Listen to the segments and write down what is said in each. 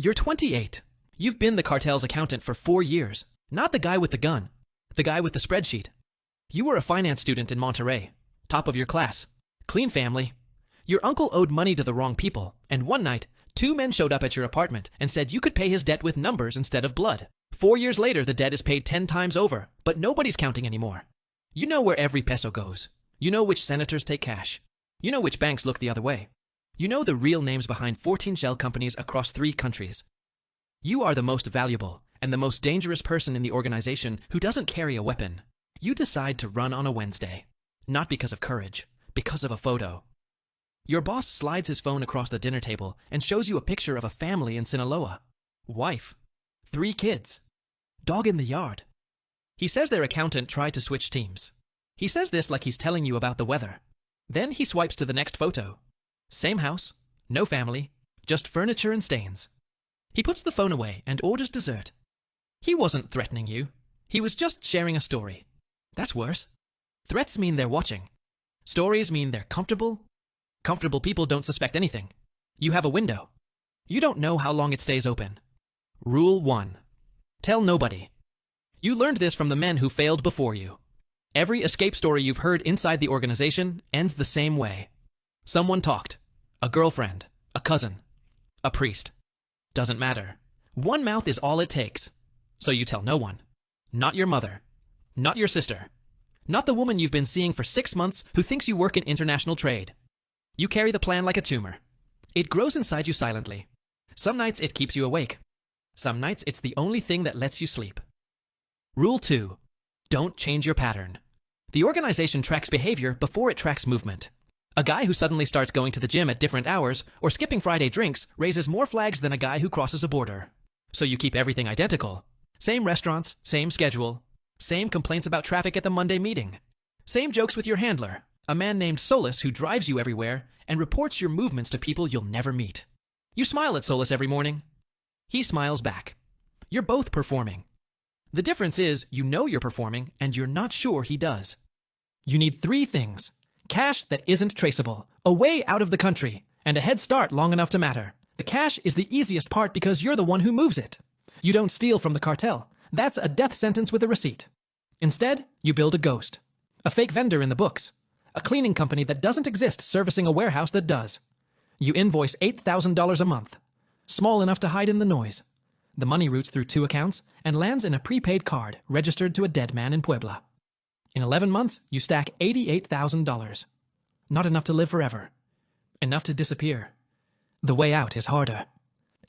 You're 28. You've been the cartel's accountant for 4 years. Not the guy with the gun. The guy with the spreadsheet. You were a finance student in Monterey. Top of your class. Clean family. Your uncle owed money to the wrong people, and one night, 2 men showed up at your apartment and said you could pay his debt with numbers instead of blood. 4 years later, the debt is paid 10 times over, but nobody's counting anymore. You know where every peso goes. You know which senators take cash. You know which banks look the other way. You know the real names behind 14 shell companies across 3 countries. You are the most valuable and the most dangerous person in the organization who doesn't carry a weapon. You decide to run on a Wednesday. Not because of courage, because of a photo. Your boss slides his phone across the dinner table and shows you a picture of a family in Sinaloa. Wife. 3 kids. Dog in the yard. He says their accountant tried to switch teams. He says this like he's telling you about the weather. Then he swipes to the next photo. Same house, no family, just furniture and stains. He puts the phone away and orders dessert. He wasn't threatening you. He was just sharing a story. That's worse. Threats mean they're watching. Stories mean they're comfortable. Comfortable people don't suspect anything. You have a window. You don't know how long it stays open. Rule 1. Tell nobody. You learned this from the men who failed before you. Every escape story you've heard inside the organization ends the same way. Someone talked. A girlfriend. A cousin. A priest. Doesn't matter. One mouth is all it takes. So you tell no one. Not your mother. Not your sister. Not the woman you've been seeing for 6 months who thinks you work in international trade. You carry the plan like a tumor. It grows inside you silently. Some nights it keeps you awake. Some nights it's the only thing that lets you sleep. Rule 2. Don't change your pattern. The organization tracks behavior before it tracks movement. A guy who suddenly starts going to the gym at different hours or skipping Friday drinks raises more flags than a guy who crosses a border. So you keep everything identical. Same restaurants, same schedule. Same complaints about traffic at the Monday meeting. Same jokes with your handler, a man named Solis who drives you everywhere and reports your movements to people you'll never meet. You smile at Solis every morning. He smiles back. You're both performing. The difference is you know you're performing and you're not sure he does. You need 3 things. Cash that isn't traceable, a way out of the country, and a head start long enough to matter. The cash is the easiest part because you're the one who moves it. You don't steal from the cartel. That's a death sentence with a receipt. Instead, you build a ghost. A fake vendor in the books. A cleaning company that doesn't exist servicing a warehouse that does. You invoice $8,000 a month. Small enough to hide in the noise. The money routes through 2 accounts and lands in a prepaid card registered to a dead man in Puebla. In 11 months, you stack $88,000. Not enough to live forever. Enough to disappear. The way out is harder.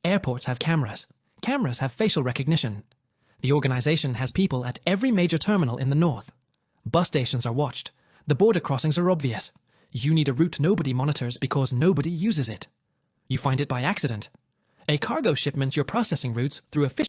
Airports have cameras. Cameras have facial recognition. The organization has people at every major terminal in the north. Bus stations are watched. The border crossings are obvious. You need a route nobody monitors because nobody uses it. You find it by accident. A cargo shipment you're processing routes through a fish